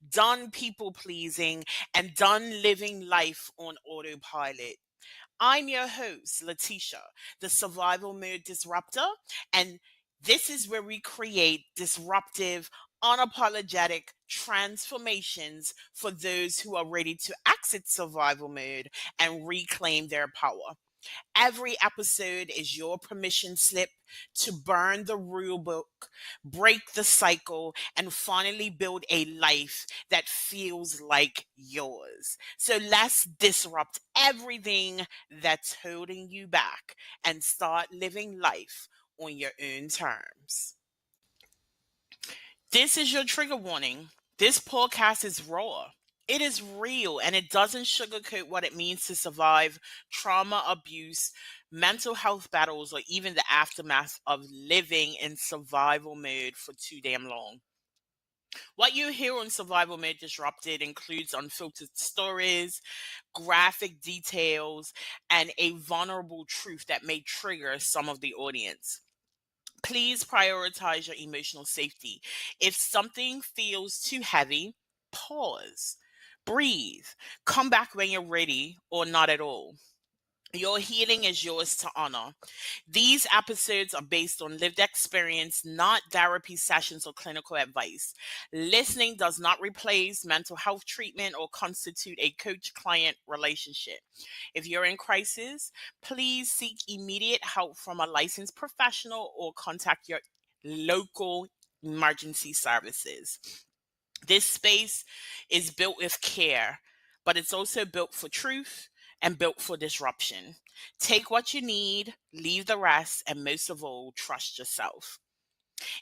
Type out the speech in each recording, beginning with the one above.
done people pleasing, and done living life on autopilot. I'm your host, Letitia, the survival mode disruptor, and this is where we create disruptive, unapologetic transformations for those who are ready to exit survival mode and reclaim their power. Every episode is your permission slip to burn the rule book, break the cycle, and finally build a life that feels like yours. So let's disrupt everything that's holding you back and start living life on your own terms. This is your trigger warning. This podcast is raw. It is real and it doesn't sugarcoat what it means to survive trauma, abuse, mental health battles, or even the aftermath of living in survival mode for too damn long. What you hear on Survival Mode Disrupted includes unfiltered stories, graphic details, and a vulnerable truth that may trigger some of the audience. Please prioritize your emotional safety. If something feels too heavy, pause, breathe, come back when you're ready, or not at all. Your healing is yours to honor. These episodes are based on lived experience, not therapy sessions or clinical advice. Listening does not replace mental health treatment or constitute a coach client relationship. If you're in crisis, please seek immediate help from a licensed professional or contact your local emergency services. This space is built with care, but it's also built for truth and built for disruption. Take what you need, leave the rest, and most of all, trust yourself.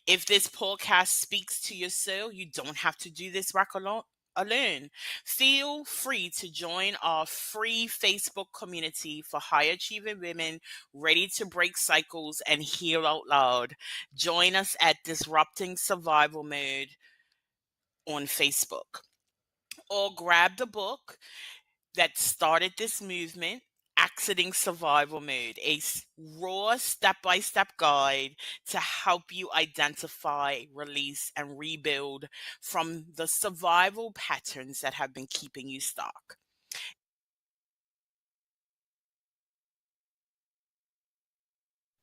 If this podcast speaks to your soul, you don't have to do this work alone. Feel free to join our free Facebook community for high achieving women ready to break cycles and heal out loud. Join us at Disrupting Survival Mode on Facebook, or grab the book that started this movement, Exiting Survival Mode, a raw step by step guide to help you identify, release, and rebuild from the survival patterns that have been keeping you stuck.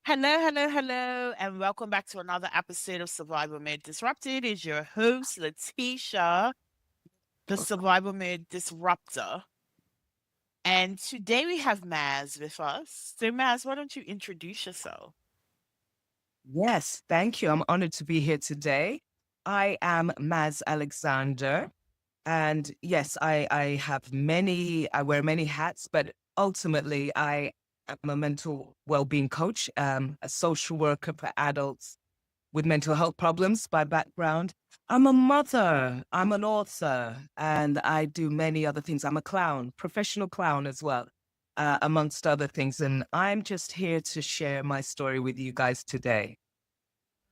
Hello, and welcome back to another episode of Survival Mode Disrupted. Is your host, Letitia, the Survival Mode Disruptor. And today we have Maz with us. So, Maz, why don't you introduce yourself? Yes, thank you. I'm honored to be here today. I am Maz Alexander. And yes, I wear many hats, but ultimately I am a mental well-being coach, a social worker for adults with mental health problems by background. I'm a mother, I'm an author, and I do many other things. I'm a clown, professional clown as well, amongst other things. And I'm just here to share my story with you guys today.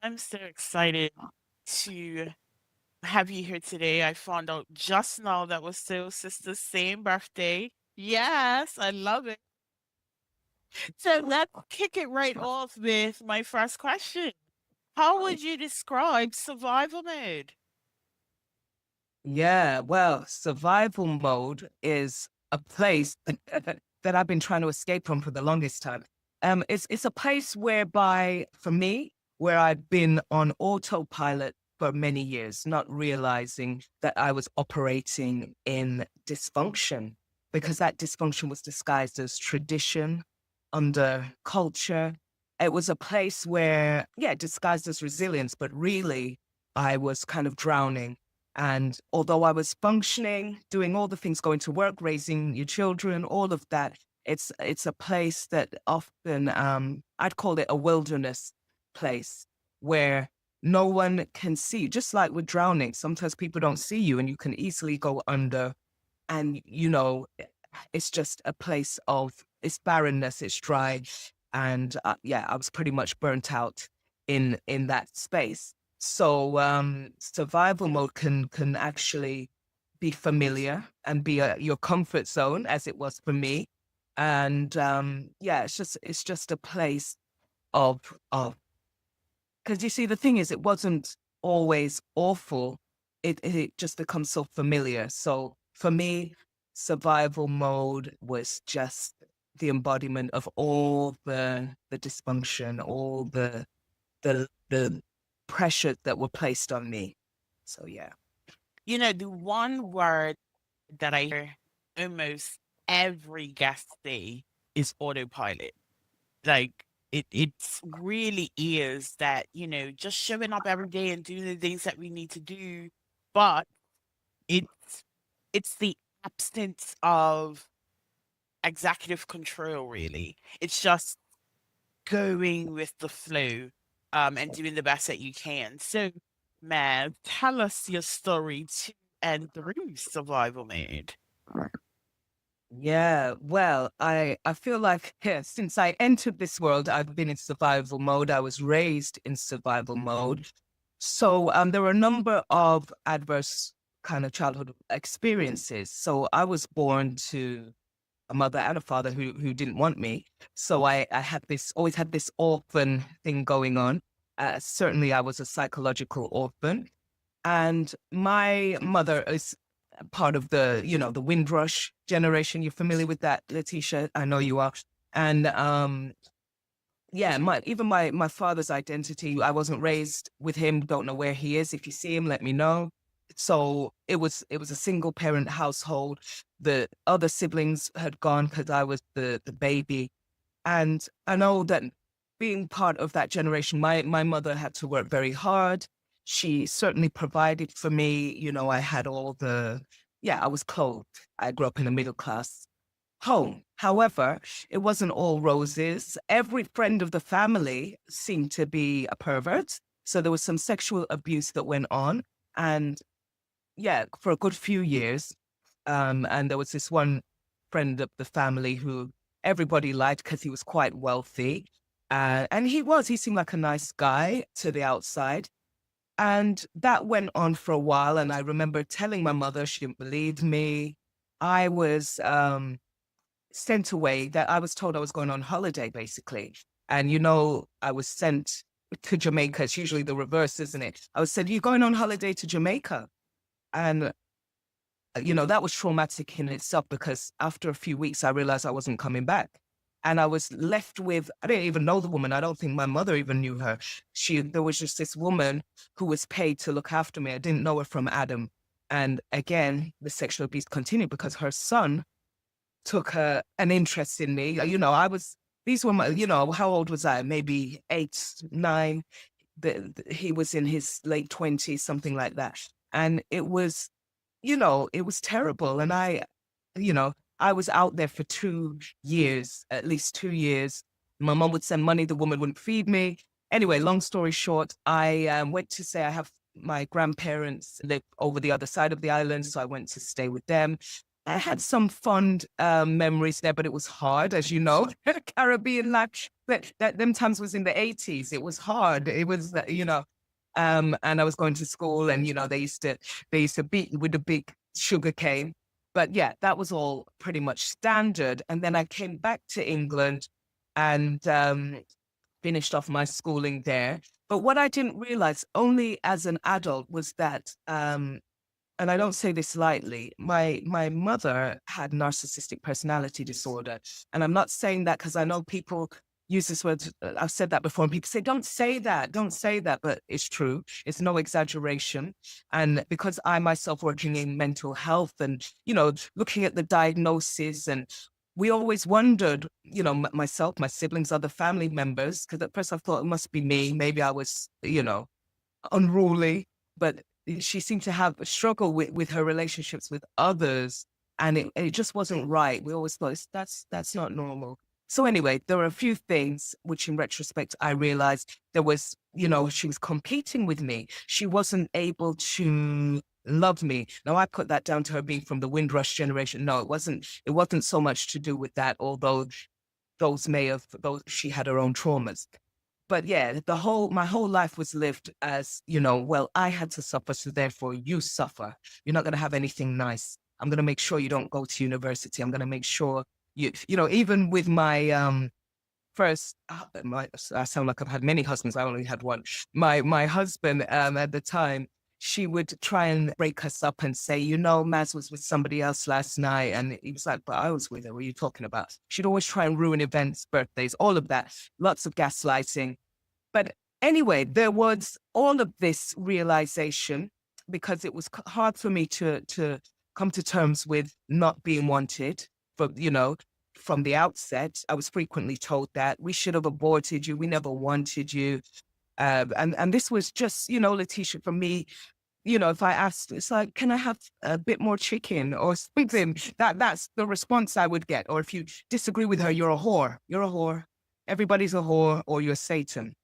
I'm so excited to have you here today. I found out just now that was Sale's sister's same birthday. Yes, I love it. So let's kick it right off with my first question. How would you describe survival mode? Yeah, well, survival mode is a place that I've been trying to escape from for the longest time. It's a place whereby, for me, where I've been on autopilot for many years, not realizing that I was operating in dysfunction because that dysfunction was disguised as tradition under culture. It was a place where, yeah, disguised as resilience, but really I was kind of drowning. And although I was functioning, doing all the things, going to work, raising your children, all of that, it's a place that often I'd call it a wilderness place where no one can see. Just like with drowning, sometimes people don't see you, and you can easily go under. And it's just a place of it's barrenness, it's dry, and yeah, I was pretty much burnt out in that space. So survival mode can actually be familiar and be your comfort zone, as it was for me. And yeah, it's just a place of because you see, the thing is, it wasn't always awful. it just becomes so familiar. So for me, survival mode was just the embodiment of all the dysfunction, all the pressures that were placed on me. So yeah. The one word that I hear almost every guest say is autopilot. Like it's really is that, just showing up every day and doing the things that we need to do, but it's it's the absence of executive control, really. It's just going with the flow, and doing the best that you can. So, man, tell us your story to and through survival mode. Yeah, well, I feel like since I entered this world, I've been in survival mode. I was raised in survival mode. So there were a number of adverse kind of childhood experiences. So I was born to a mother and a father who didn't want me. So I had this always had this orphan thing going on. Certainly, I was a psychological orphan. And my mother is part of the Windrush generation. You're familiar with that, Letitia? I know you are. And yeah, my father's identity, I wasn't raised with him, don't know where he is. If you see him, let me know. So it was a single parent household. The other siblings had gone because I was the baby. And I know that being part of that generation, my mother had to work very hard. She certainly provided for me. I had yeah, I was clothed. I grew up in a middle class home. However, it wasn't all roses. Every friend of the family seemed to be a pervert. So there was some sexual abuse that went on. And yeah, for a good few years. And there was this one friend of the family who everybody liked because he was quite wealthy. And he seemed like a nice guy to the outside. And that went on for a while. And I remember telling my mother, she didn't believe me. I was sent away, that I was told I was going on holiday, basically. And, I was sent to Jamaica. It's usually the reverse, isn't it? I was said, "You're going on holiday to Jamaica." And that was traumatic in itself because after a few weeks, I realized I wasn't coming back. And I was left with, I didn't even know the woman. I don't think my mother even knew her. There was just this woman who was paid to look after me. I didn't know her from Adam. And again, the sexual abuse continued because her son took an interest in me. These were how old was I? Maybe 8, 9. He was in his late 20s, something like that. And it was terrible. And you know, I was out there for 2 years, at least 2 years. My mom would send money, the woman wouldn't feed me. Anyway, long story short, I went to say I have my grandparents live over the other side of the island, so I went to stay with them. I had some fond memories there, but it was hard, as you know, Caribbean life. But them times was in the 80s. It was hard. It was, and I was going to school, and they used to beat me with a big sugar cane. But yeah, that was all pretty much standard. And then I came back to England and finished off my schooling there. But what I didn't realize only as an adult was that, and I don't say this lightly, my mother had narcissistic personality disorder. And I'm not saying that because I know people use this word. I've said that before, and people say, don't say that, don't say that. But it's true. It's no exaggeration. And because I myself working in mental health and, looking at the diagnosis, and we always wondered, myself, my siblings, other family members, because at first I thought it must be me. Maybe I was, unruly, but she seemed to have a struggle with her relationships with others, and it just wasn't right. We always thought that's not normal. So anyway, there were a few things which in retrospect I realized there was, she was competing with me. She wasn't able to love me. Now I put that down to her being from the Windrush generation. No, it wasn't so much to do with that, although those she had her own traumas. But yeah, my whole life was lived as, well, I had to suffer, so therefore you suffer. You're not going to have anything nice. I'm going to make sure you don't go to university. I'm going to make sure even with my first, I sound like I've had many husbands. I only had one. My husband at the time, she would try and break us up and say, you know, Maz was with somebody else last night. And he was like, but I was with her. What are you talking about? She'd always try and ruin events, birthdays, all of that. Lots of gaslighting. But anyway, there was all of this realization because it was hard for me to come to terms with not being wanted. But, you know, from the outset, I was frequently told that we should have aborted you. We never wanted you. And this was just, you know, Letitia, for me, you know, if I asked, it's like, can I have a bit more chicken or something? That's the response I would get. Or if you disagree with her, you're a whore. You're a whore. Everybody's a whore, or you're Satan.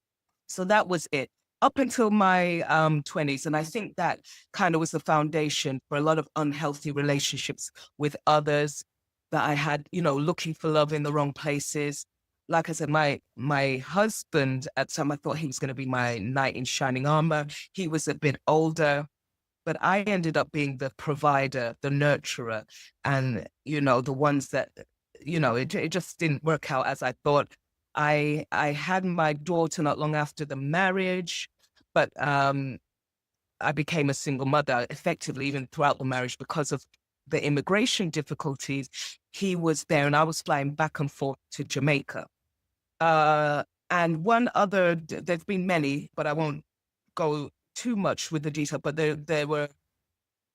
So that was it up until my 20s. And I think that kind of was the foundation for a lot of unhealthy relationships with others that I had, you know, looking for love in the wrong places. Like I said, my husband at some, I thought he was going to be my knight in shining armor. He was a bit older, but I ended up being the provider, the nurturer, and, you know, the ones that, you know, it just didn't work out as I thought. I had my daughter not long after the marriage, but I became a single mother effectively even throughout the marriage because of the immigration difficulties. He was there and I was flying back and forth to Jamaica. And one other, there's been many, but I won't go too much with the detail, but there were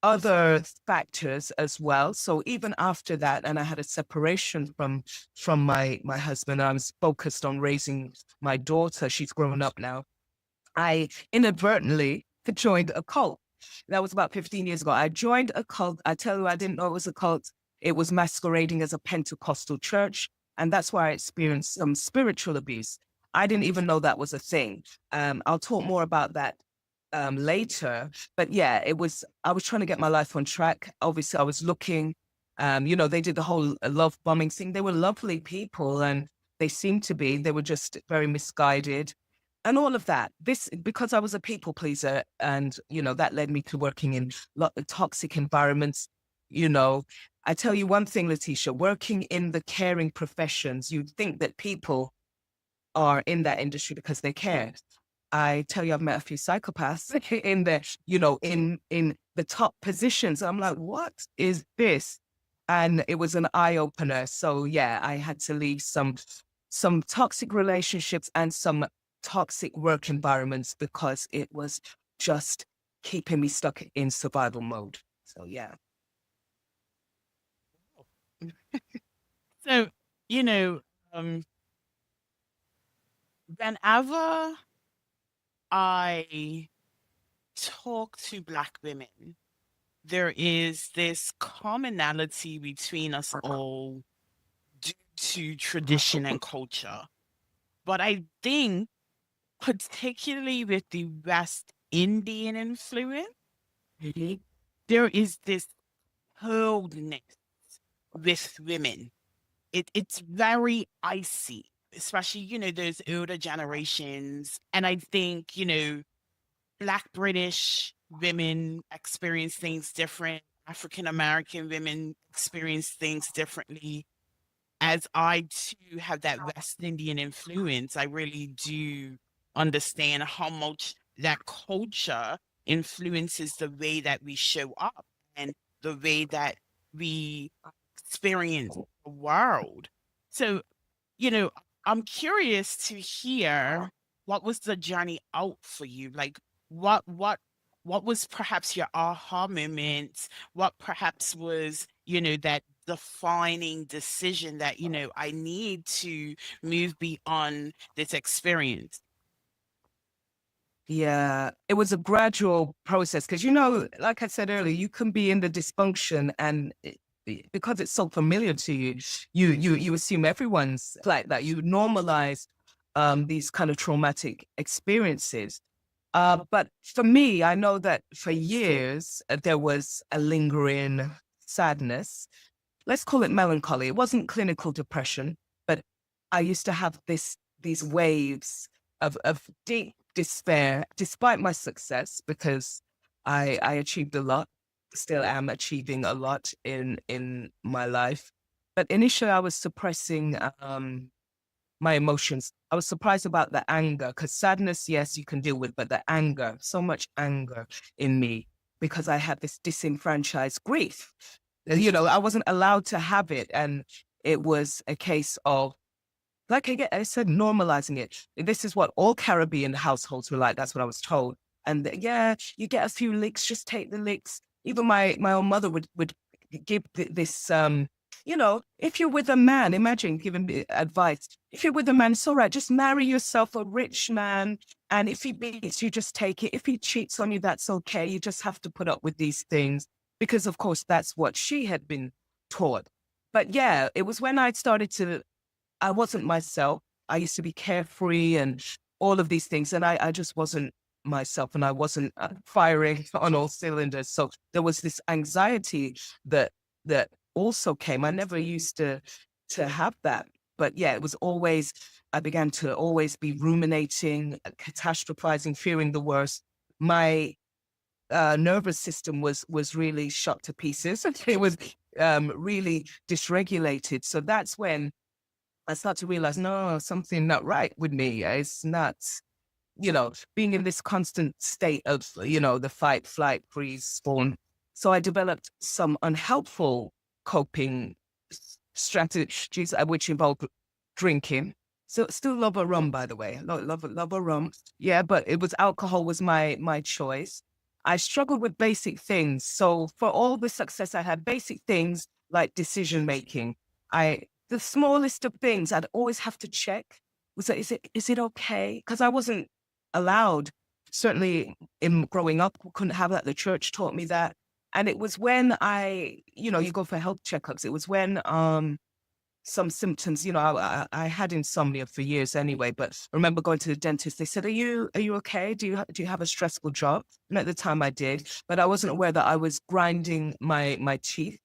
other factors as well. So even after that, and I had a separation from my husband, I was focused on raising my daughter. She's grown up now. I inadvertently joined a cult. That was about 15 years ago. I joined a cult. I tell you, I didn't know it was a cult. It was masquerading as a Pentecostal church. And that's why I experienced some spiritual abuse. I didn't even know that was a thing. I'll talk more about that later. But yeah, I was trying to get my life on track. Obviously, I was looking, you know, they did the whole love bombing thing. They were lovely people and they were just very misguided and all of that. This, because I was a people pleaser and, you know, that led me to working in toxic environments. You know, I tell you one thing, Letitia, working in the caring professions, you'd think that people are in that industry because they care. I tell you, I've met a few psychopaths in the, you know, in the top positions. I'm like, what is this? And it was an eye opener. So yeah, I had to leave some toxic relationships and some toxic work environments because it was just keeping me stuck in survival mode. So yeah. So, you know, um, whenever I talk to Black women, there is this commonality between us all due to tradition and culture. But I think, particularly with the West Indian influence, Mhm. there is this coldness with women. It's very icy, especially, you know, those older generations. And I think, you know, Black British women experience things different. African American women experience things differently. As I too have that West Indian influence, I really do understand how much that culture influences the way that we show up and the way that we experience the world. So, you know, I'm curious to hear what was the journey out for you? Like what was perhaps your aha moments? What perhaps was, you know, that defining decision that, you know, I need to move beyond this experience? Yeah, it was a gradual process because, you know, like I said earlier, you can be in the dysfunction and because it's so familiar to you, you assume everyone's like that. You normalize these kind of traumatic experiences. But for me, I know that for years there was a lingering sadness. Let's call it melancholy. It wasn't clinical depression, but I used to have these waves of deep despair, despite my success, because I achieved a lot, still am achieving a lot in my life. But initially, I was suppressing. my emotions. I was surprised about the anger, because sadness, yes, you can deal with, but the anger, so much anger in me, because I had this disenfranchised grief. I wasn't allowed to have it. And it was a case of, like I said, normalizing it. This is what all Caribbean households were like. That's what I was told. And yeah, you get a few licks, just take the licks. Even my own mother would give this, if you're with a man, imagine giving me advice. If you're with a man, it's all right. Just marry yourself a rich man. And if he beats you, just take it. If he cheats on you, that's okay. You just have to put up with these things. Because, of course, that's what she had been taught. But yeah, it was when I started to, I wasn't myself. I used to be carefree and all of these things. And I just wasn't myself, and I wasn't firing on all cylinders. So there was this anxiety that also came. I never used to have that. But yeah, it was always, I began to always be ruminating, catastrophizing, fearing the worst. My nervous system was really shot to pieces. It was really dysregulated. So that's when I start to realize, no, something not right with me. It's not, being in this constant state of, the fight, flight, freeze, fawn. So I developed some unhelpful coping strategies, which involved drinking. So still love a rum, by the way. Love a rum. Yeah, but it was alcohol was my choice. I struggled with basic things. So for all the success I had, basic things like decision making, the smallest of things I'd always have to check was that, is it okay? Because I wasn't allowed. Certainly in growing up, we couldn't have that. The church taught me that. And it was when you go for health checkups. It was when some symptoms, I had insomnia for years anyway, but I remember going to the dentist. They said, are you okay? Do you have a stressful job? And at the time I did, but I wasn't aware that I was grinding my teeth.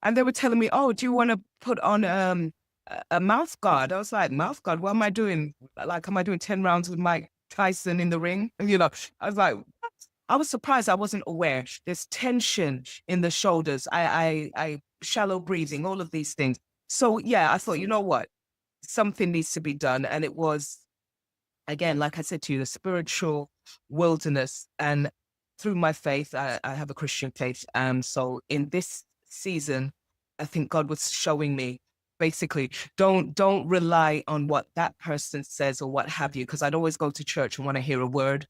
And they were telling me, oh, do you want to put on a mouth guard? I was like, mouth guard? What am I doing? Like, am I doing 10 rounds with Mike Tyson in the ring? I was like, what? I was surprised I wasn't aware. There's tension in the shoulders. I shallow breathing, all of these things. So yeah, I thought, you know what? Something needs to be done. And it was, again, like I said to you, the spiritual wilderness. And through my faith, I have a Christian faith. So in this season, I think God was showing me, basically, don't rely on what that person says or what have you, because I'd always go to church and want to hear a word.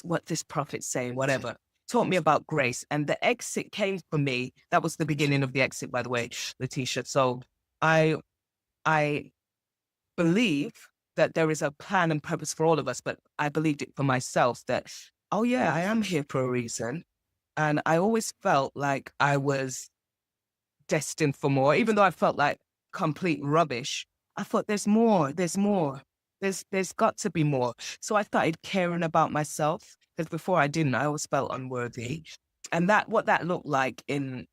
What this prophet's saying, whatever. Taught me about grace. And the exit came for me. That was the beginning of the exit, by the way, Letitia. So I believe that there is a plan and purpose for all of us, but I believed it for myself that, oh yeah, I am here for a reason. And I always felt like I was destined for more, even though I felt like complete rubbish. I thought there's more, there's got to be more. So I started caring about myself, because before I didn't, I always felt unworthy. And what that looked like in,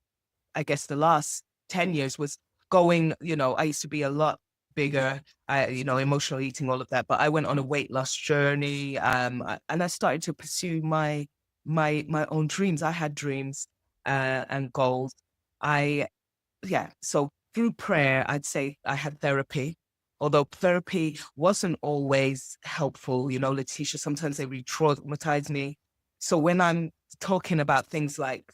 I guess, the last 10 years was going, I used to be a lot bigger, emotional eating, all of that. But I went on a weight loss journey, and I started to pursue my own dreams. I had dreams and goals. So through prayer, I'd say I had therapy, although therapy wasn't always helpful. Letitia, sometimes they re-traumatize me. So when I'm talking about things like,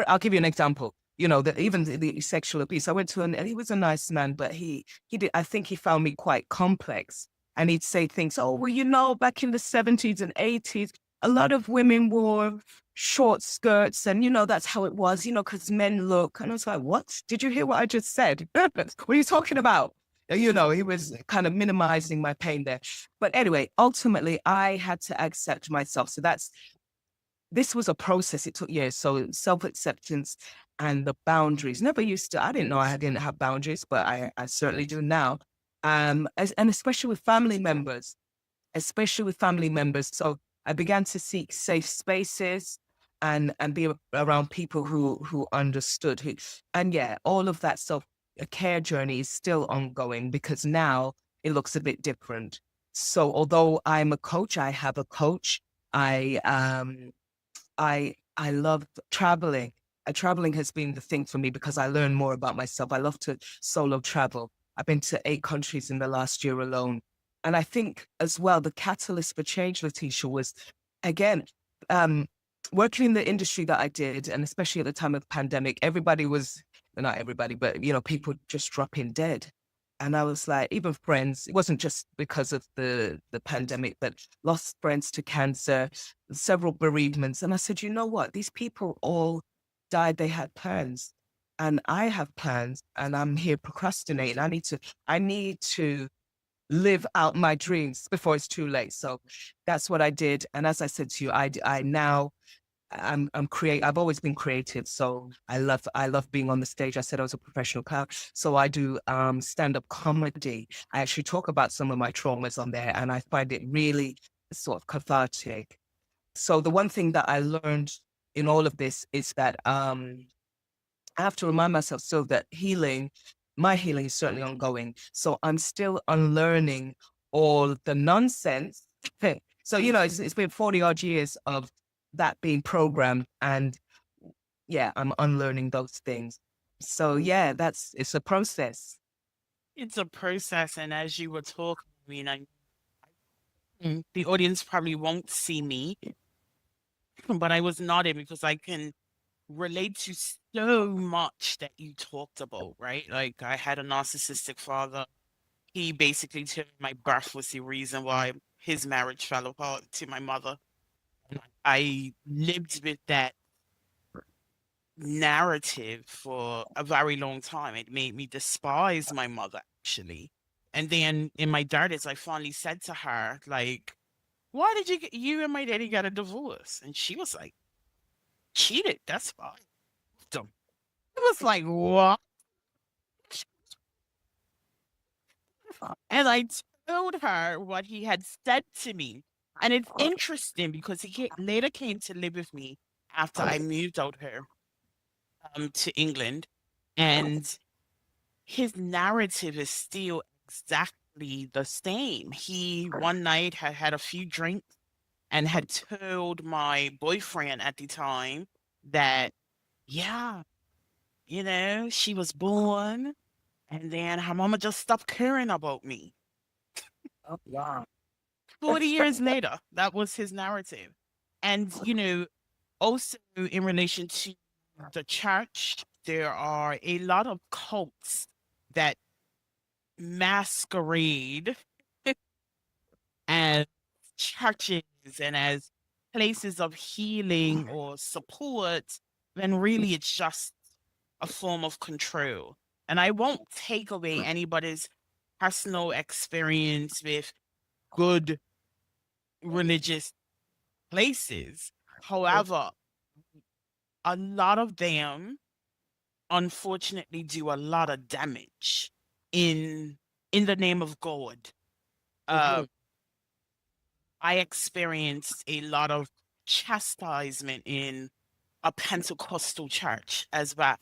I'll give you an example. Even the sexual abuse. I went to and he was a nice man, but he did. I think he found me quite complex, and he'd say things. Oh, well, back in the 70s and 80s, a lot of women wore short skirts, and that's how it was. Because men look. And I was like, what? Did you hear what I just said? What are you talking about? He was kind of minimizing my pain there. But anyway, ultimately, I had to accept myself. So this was a process. It took years. So self-acceptance and the boundaries. I didn't know I didn't have boundaries, but I certainly do now. And especially with family members, So I began to seek safe spaces and be around people who understood. And yeah, all of that self-care journey is still ongoing, because now it looks a bit different. So although I'm a coach, I have a coach. I love traveling. Traveling has been the thing for me, because I learn more about myself. I love to solo travel. I've been to 8 countries in the last year alone. And I think as well, the catalyst for change, Letitia, was again, um, working in the industry that I did, and especially at the time of pandemic, everybody was, well, not everybody, but people just dropping dead. And I was like, even friends, it wasn't just because of the pandemic, but lost friends to cancer, several bereavements. And I said, you know what? These people all died, they had plans. And I have plans and I'm here procrastinating. I need to live out my dreams before it's too late. So that's what I did. And as I said to you, I now I'm create. I've always been creative, so I love being on the stage. I said I was a professional clown, so I do stand up comedy. I actually talk about some of my traumas on there, and I find it really sort of cathartic. So the one thing that I learned in all of this is that I have to remind myself still that my healing is certainly ongoing. So I'm still unlearning all the nonsense. So, it's been 40 odd years of that being programmed. And yeah, I'm unlearning those things. So yeah, it's a process. It's a process, and as you were talking, I mean, the audience probably won't see me, but I was nodding because I can relate to so much that you talked about, right? Like I had a narcissistic father. He basically told me my birth was the reason why his marriage fell apart to my mother. And I lived with that narrative for a very long time. It made me despise my mother, actually. And then in my 30s, I finally said to her, like, why did you and my daddy got a divorce? And she was like, cheated. That's fine. It was like, what? And I told her what he had said to me. And it's interesting because later came to live with me after I moved out here to England. And his narrative is still exactly the same. He one night had had a few drinks and had told my boyfriend at the time that, yeah, she was born and then her mama just stopped caring about me. Oh, wow. 40 years later, that was his narrative. And, also in relation to the church, there are a lot of cults that masquerade as churches and as places of healing or support, when really it's just a form of control. And I won't take away anybody's personal experience with good religious places. However, a lot of them unfortunately do a lot of damage in in the name of God. Uh, Mhm. I experienced a lot of chastisement in a Pentecostal church as well.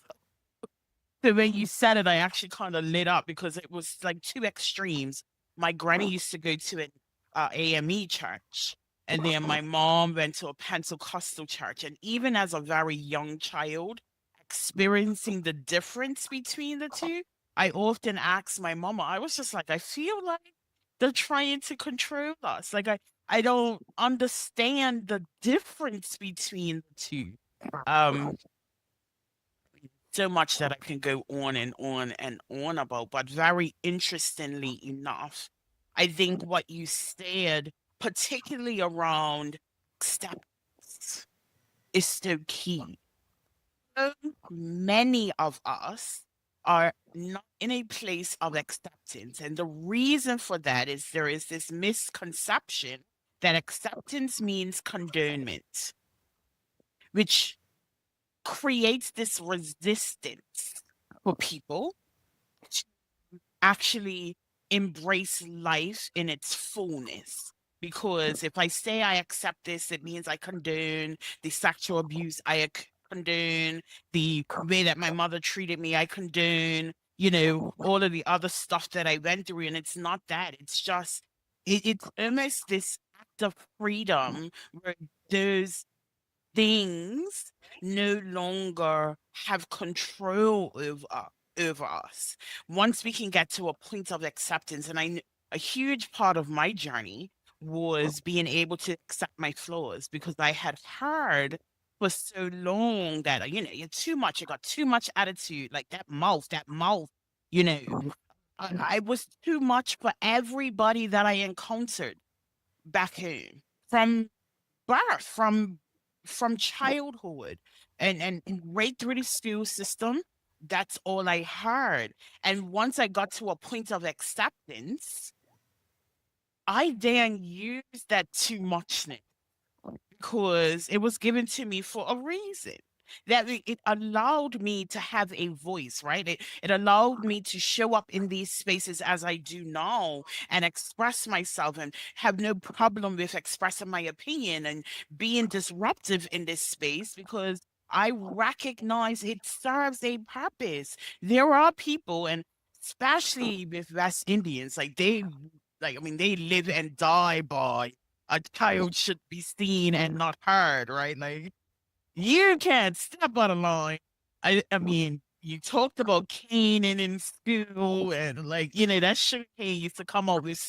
So when you said it, I actually kind of lit up because it was like two extremes. My granny used to go to an AME church, and then my mom went to a Pentecostal church. And even as a very young child, experiencing the difference between the two, I often asked my mama, I was just like, I feel like they're trying to control us. Like I don't understand the difference between the two. Um, so much that I can go on and on and on about. But very interestingly enough, I think what you said, particularly around acceptance, is so key. So many of us are not in a place of acceptance. And the reason for that is there is this misconception that acceptance means condonement, which creates this resistance for people to actually embrace life in its fullness. Because if I say I accept this, it means I condone the sexual abuse, condone the way that my mother treated me, I condone, all of the other stuff that I went through. And it's not that, it's just, it's almost this act of freedom where those things no longer have control over us. over us. Once we can get to a point of acceptance, and a huge part of my journey was being able to accept my flaws, because I had heard for so long that, you're too much, you got too much attitude, like that mouth, you know. I was too much for everybody that I encountered back home, from birth, from childhood, and right through the school system. That's all I heard. And once I got to a point of acceptance, I then used that too muchness, because it was given to me for a reason. That it allowed me to have a voice, right? It allowed me to show up in these spaces as I do now, and express myself, and have no problem with expressing my opinion and being disruptive in this space, because I recognize it serves a purpose. There are people, and especially with West Indians, they live and die by a child should be seen and not heard, right? Like, you can't step on a line. I mean, you talked about caning in school, and that sugar cane used to come out with,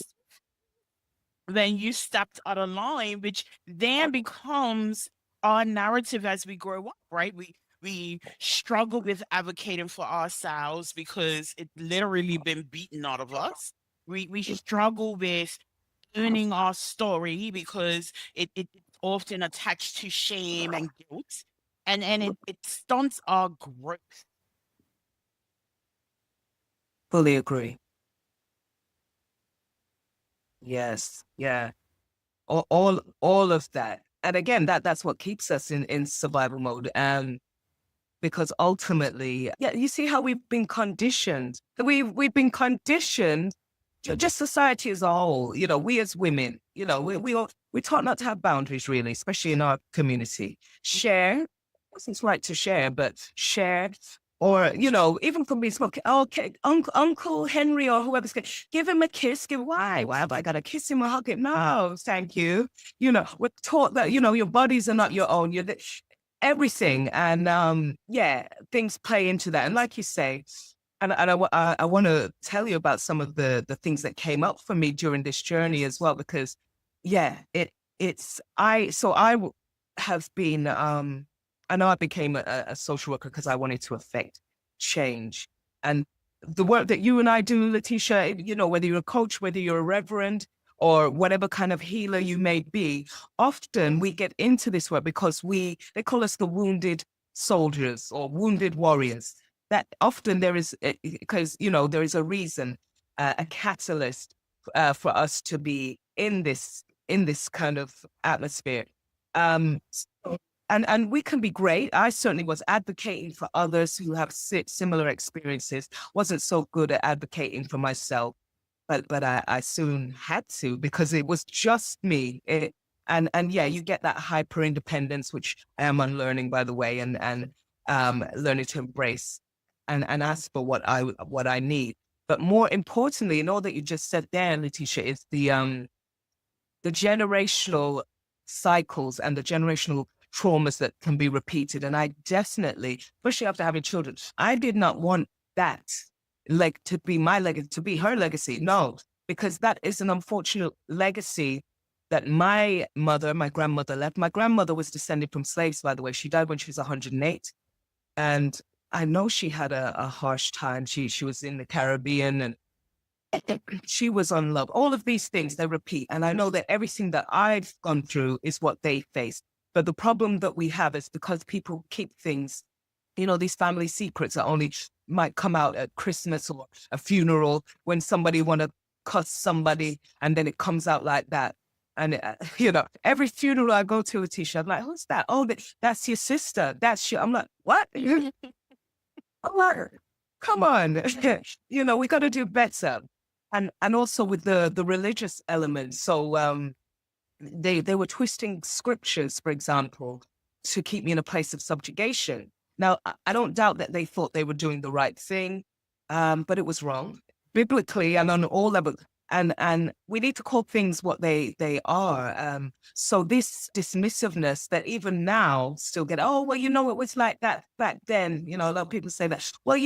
then you stepped on a line, which then becomes our narrative as we grow up, right? We struggle with advocating for ourselves because it literally been beaten out of us. We struggle with owning our story because it's often attached to shame and guilt, and it stunts our growth. Fully agree. Yes. Yeah. All of that. And again, that's what keeps us in survival mode. Because ultimately, yeah, you see how we've been conditioned. We've been conditioned, just society as a whole. We as women, we're taught not to have boundaries, really, especially in our community. Share, it's right to share, but share. Or, even for me, smoke, okay, Uncle Henry or whoever's going, give him a kiss. Why have I got to kiss him or hug him? No, thank you. We're taught that, your bodies are not your own. Everything. And yeah, things play into that. And like you say, and I want to tell you about some of the things that came up for me during this journey as well, because yeah, have been I know I became a social worker because I wanted to affect change. And the work that you and I do, Letitia, whether you're a coach, whether you're a reverend, or whatever kind of healer you may be, often we get into this work because they call us the wounded soldiers or wounded warriors. That often there is, because, there is a reason, a catalyst for us to be in this kind of atmosphere. Um, and we can be great. I certainly was advocating for others who have similar experiences. Wasn't so good at advocating for myself, but I soon had to, because it was just me. And yeah, you get that hyper independence, which I am unlearning, by the way, and learning to embrace and ask for what I need. But more importantly, and all that you just said there, Letitia, is the generational cycles and the generational traumas that can be repeated. And I definitely, especially after having children, I did not want that to be my legacy, to be her legacy. No, because that is an unfortunate legacy that my grandmother left. My grandmother was descended from slaves, by the way. She died when she was 108. And I know she had a harsh time. She was in the Caribbean, and she was unloved. All of these things, they repeat. And I know that everything that I've gone through is what they faced. But the problem that we have is because people keep things, these family secrets that only might come out at Christmas or a funeral, when somebody want to cuss somebody, and then it comes out like that. And, every funeral I go to, Letitia, I'm like, who's that? Oh, that's your sister. That's your, I'm like, what? I'm like, come on. We got to do better. And also with the religious element. So they were twisting scriptures, for example, to keep me in a place of subjugation. Now, I don't doubt that they thought they were doing the right thing, but it was wrong, biblically and on all levels. And we need to call things what they are. So this dismissiveness that even now still get, oh, well, it was like that back then. A lot of people say that. Well,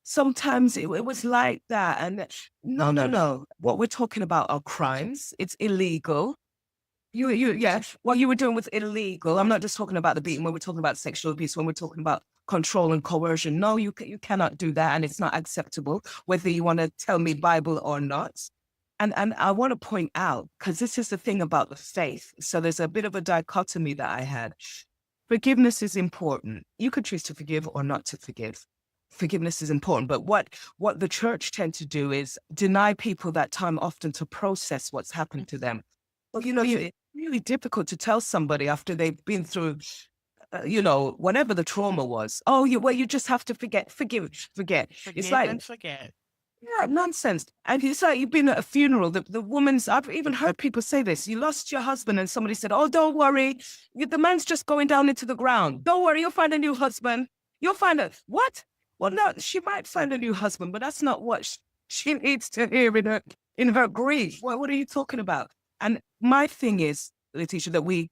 Sometimes it was like that. And no, no, no. What we're talking about are crimes. It's illegal. Yeah. What you were doing was illegal. I'm not just talking about the beating. When we're talking about sexual abuse, when we're talking about control and coercion, no, you cannot do that, and it's not acceptable, whether you want to tell me Bible or not. And I want to point out, because this is the thing about the faith. So there's a bit of a dichotomy that I had. Forgiveness is important. You could choose to forgive or not to forgive. Forgiveness is important, but what the church tend to do is deny people that time often to process what's happened to them. Well, it's really difficult to tell somebody after they've been through, whatever the trauma was. Oh, you just have to forget. It's Forgive like, and forget. yeah, nonsense. And it's like you've been at a funeral. The woman's, I've even heard people say this. You lost your husband, and somebody said, "Oh, don't worry. The man's just going down into the ground. Don't worry, you'll find a new husband. You'll find a what? Well, no, she might find a new husband, but that's not what she needs to hear in her grief. What are you talking about? And my thing is, Letitia, that we,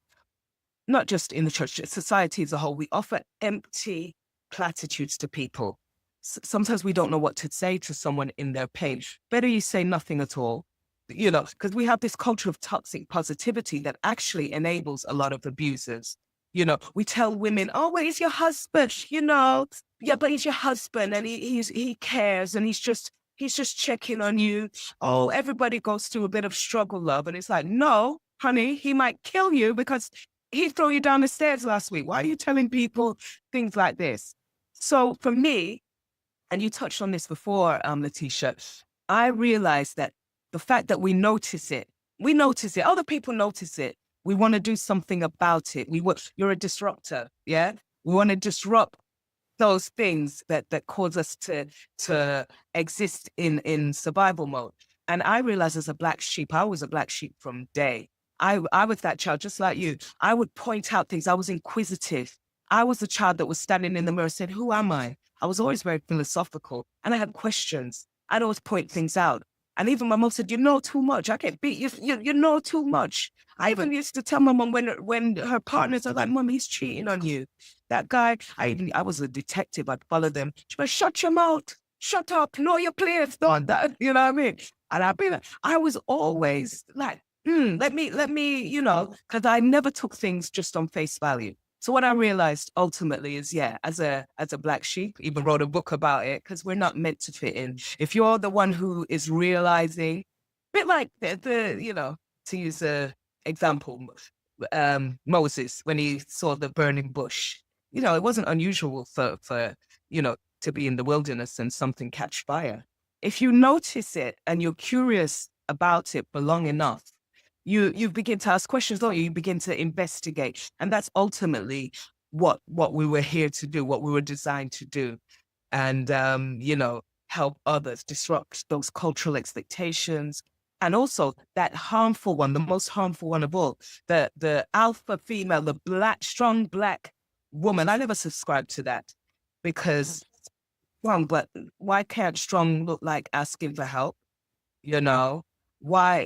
not just in the church, society as a whole, we offer empty platitudes to people. Sometimes we don't know what to say to someone in their pain. Better you say nothing at all, because we have this culture of toxic positivity that actually enables a lot of abusers. We tell women, "Oh, where's your husband?" Yeah, but he's your husband, and he cares, and he's just checking on you. Oh, everybody goes through a bit of struggle, love, and it's like, no, honey, he might kill you because he threw you down the stairs last week. Why are you telling people things like this? So for me, and you touched on this before, Letitia, I realized that the fact that we notice it, other people notice it. We want to do something about it. You're a disruptor, yeah? We want to disrupt those things that cause us to exist in survival mode. And I realized as a black sheep, I was a black sheep from day. I was that child, just like you. I would point out things. I was inquisitive. I was the child that was standing in the mirror saying, "Who am I?" I was always very philosophical, and I had questions. I'd always point things out. And even my mom said, "You know too much. I can't beat you. You know too much." I even used to tell my mom when her partners are like, "Mom, he's cheating on you. That guy." I was a detective. I'd follow them. She was, "Shut your mouth. Shut up. Know your place." Don't that. You know what I mean? And I was always like, let me, because I never took things just on face value. So what I realized ultimately is, yeah, as a black sheep, even wrote a book about it, because we're not meant to fit in. If you're the one who is realizing, a bit like to use a example, Moses, when he saw the burning bush, it wasn't unusual for to be in the wilderness and something catch fire. If you notice it and you're curious about it for long enough, you begin to ask questions, don't you? You begin to investigate. And that's ultimately what we were here to do, what we were designed to do. And help others, disrupt those cultural expectations. And also that harmful one, the most harmful one of all, the alpha female, the strong black woman. I never subscribed to that because strong, but why can't strong look like asking for help? You know, why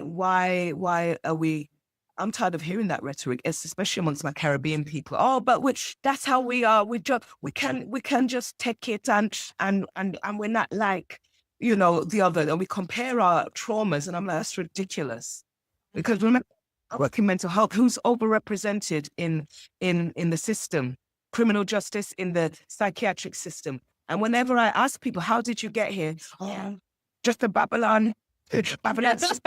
are we? I'm tired of hearing that rhetoric, especially amongst my Caribbean people. Oh, but that's how we are. We can just take it and we're not like, the other. And we compare our traumas, and I'm like, that's ridiculous. Because remember, I work in mental health. Who's overrepresented in the system? Criminal justice, in the psychiatric system. And whenever I ask people, how did you get here? Oh, just a Babylon. Babylon. As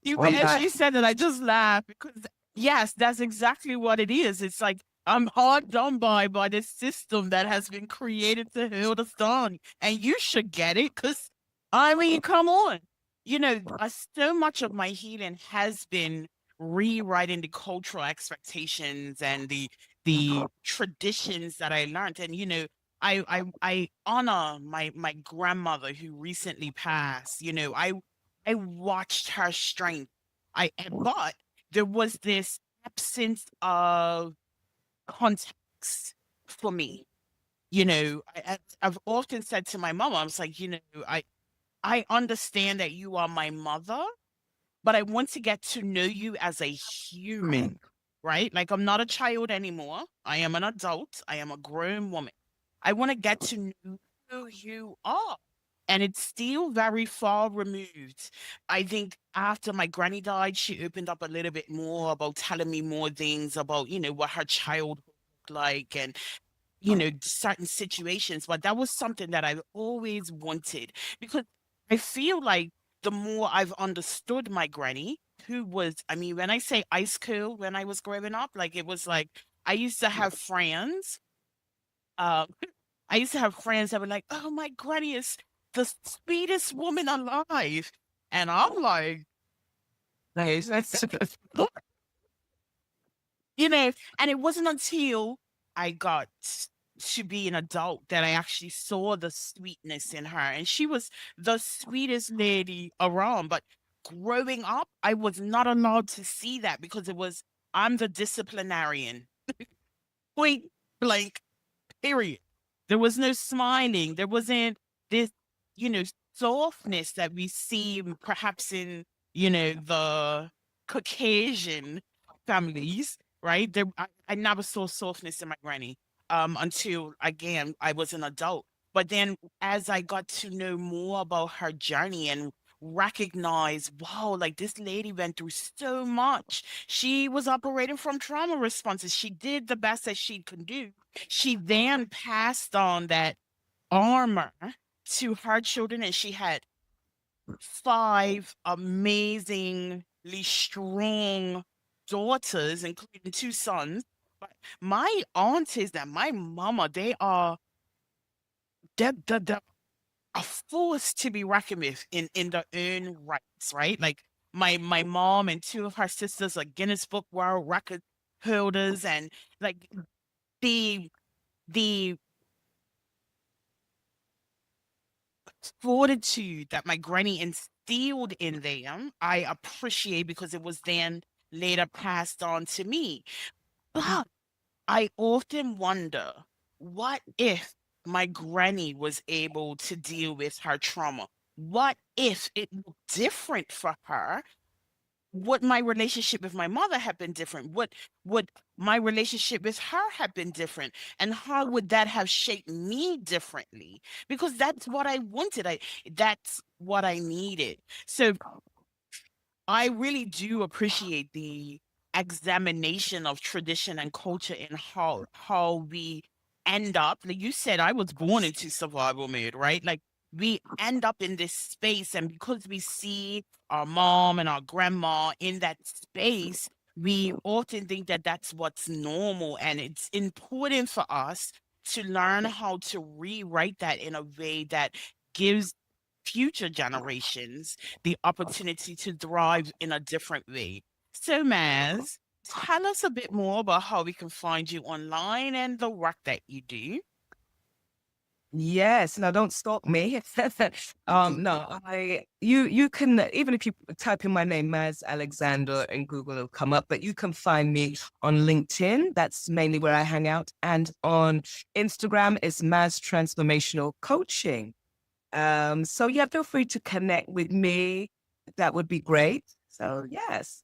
you said it, I just laughed because yes, that's exactly what it is. It's like I'm hard done by this system that has been created to hold us down, and you should get it because I mean, come on, so much of my healing has been rewriting the cultural expectations and the traditions that I learned, and I honor my grandmother who recently passed. I watched her strength. But there was this absence of context for me. I've often said to my mom, I was like, I understand that you are my mother, but I want to get to know you as a human, right? Like I'm not a child anymore. I am an adult. I am a grown woman. I want to get to know who you are. And it's still very far removed. I think after my granny died, she opened up a little bit more about telling me more things about, what her childhood looked like and, certain situations. But that was something that I've always wanted because I feel like the more I've understood my granny, who was, I mean, when I say ice cold when I was growing up, like it was like I used to have friends. Um, I used to have friends that were like, "Oh, my granny is the sweetest woman alive," and I'm like, Nice. That's you know, and it wasn't until I got to be an adult that I actually saw the sweetness in her, and she was the sweetest lady around. But growing up, I was not allowed to see that because it was I'm the disciplinarian. Point blank. Period. There was no smiling. There wasn't this, you know, softness that we see perhaps in, the Caucasian families, right? I never saw softness in my granny until, again, I was an adult. But then as I got to know more about her journey and recognize, wow, like this lady went through so much. She was operating from trauma responses. She did the best that she could do. She then passed on that armor to her children, and she had five amazingly strong daughters, including two sons. But my aunties and my mama, they're a force to be reckoned with in their own rights, right? Like my mom and two of her sisters are Guinness Book World Record holders, and like the the fortitude that my granny instilled in them, I appreciate because it was then later passed on to me. But I often wonder, what if my granny was able to deal with her trauma? What if it looked different for her? Would my relationship with my mother have been different? Would my relationship with her have been different? And how would that have shaped me differently? Because that's what I wanted. That's what I needed. So I really do appreciate the examination of tradition and culture and how we end up. Like you said, I was born into survival mode, right? Like we end up in this space, and because we see our mom and our grandma in that space, we often think that that's what's normal, and it's important for us to learn how to rewrite that in a way that gives future generations the opportunity to thrive in a different way. So, Maz, tell us a bit more about how we can find you online and the work that you do. Yes, now don't stalk me. No, you can even if you type in my name, Maz Alexander, in Google, it'll come up. But you can find me on LinkedIn. That's mainly where I hang out, and on Instagram is Maz Transformational Coaching. So yeah, feel free to connect with me. That would be great. So yes.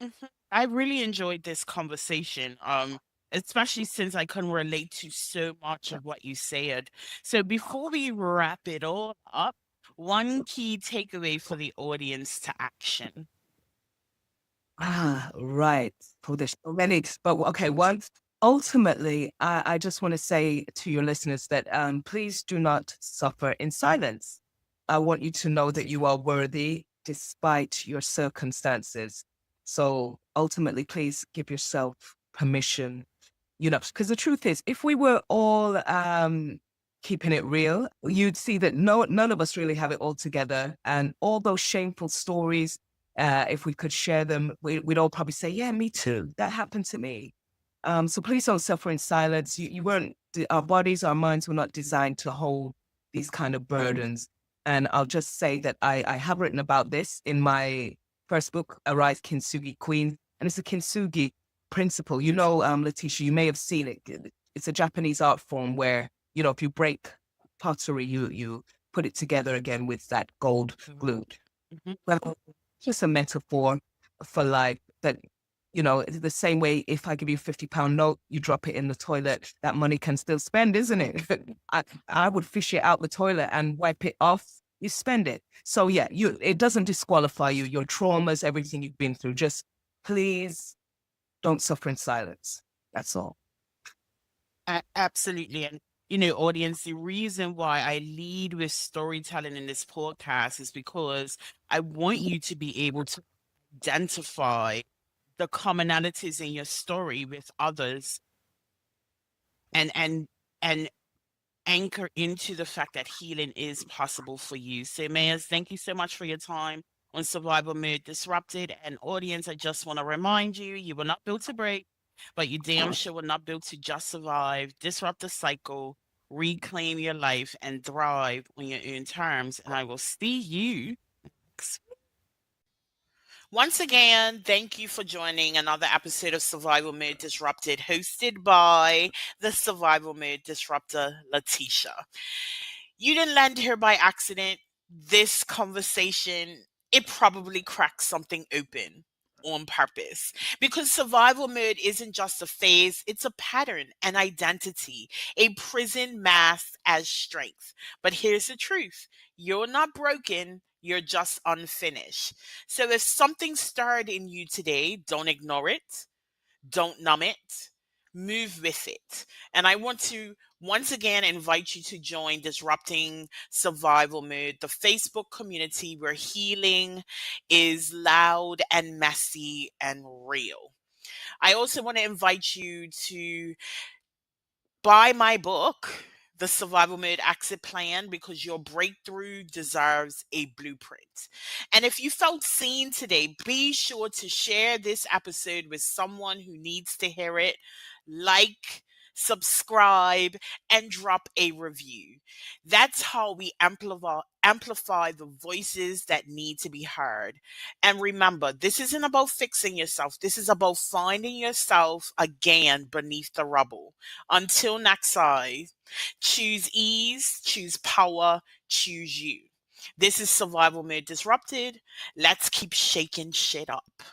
Mhm. I really enjoyed this conversation, especially since I can relate to so much of what you said. So before we wrap it all up, one key takeaway for the audience to action. Right. For there's so many, but okay, once ultimately, I just want to say to your listeners that please do not suffer in silence. I want you to know that you are worthy despite your circumstances. So ultimately, please give yourself permission, because the truth is, if we were all keeping it real, you'd see that none of us really have it all together. And all those shameful stories, if we could share them, we'd all probably say, yeah, me too. That happened to me. So please don't suffer in silence. You weren't, our bodies, our minds were not designed to hold these kind of burdens. And I'll just say that I have written about this in my first book, Arise Kintsugi Queen. And it's a Kintsugi principle. Letitia, you may have seen it. It's a Japanese art form where, if you break pottery, you put it together again with that gold glue. Mhm. Well, just a metaphor for life that You know, the same way if I give you £50 note, you drop it in the toilet, that money can still spend, isn't it? I would fish it out the toilet and wipe it off. You spend it. So yeah, it doesn't disqualify you. Your traumas, everything you've been through. Just please don't suffer in silence. That's all. Absolutely. And, audience, the reason why I lead with storytelling in this podcast is because I want you to be able to identify the commonalities in your story with others, and anchor into the fact that healing is possible for you. So, Mayers, thank you so much for your time on Survival Mode Disrupted. And audience, I just want to remind you, you were not built to break, but you damn sure were not built to just survive. Disrupt the cycle, reclaim your life, and thrive on your own terms. And I will see you next. Once again, thank you for joining another episode of Survival Mode Disrupted, hosted by the Survival Mode Disruptor, Letitia. You didn't land here by accident. This conversation, it probably cracked something open on purpose, because survival mode isn't just a phase, it's a pattern, an identity, a prison masked as strength. But here's the truth: you're not broken, you're just unfinished. So if something stirred in you today, don't ignore it, don't numb it, move with it. And I want to once again invite you to join Disrupting Survival Mode, the Facebook community where healing is loud and messy and real. I also want to invite you to buy my book, The Survival Mode Exit Plan, because your breakthrough deserves a blueprint. And if you felt seen today, be sure to share this episode with someone who needs to hear it. Like, subscribe, and drop a review. That's how we amplify the voices that need to be heard. And remember, this isn't about fixing yourself. This is about finding yourself again beneath the rubble. Until next time, choose ease, choose power, choose you. This is Survival Mode Disrupted. Let's keep shaking shit up.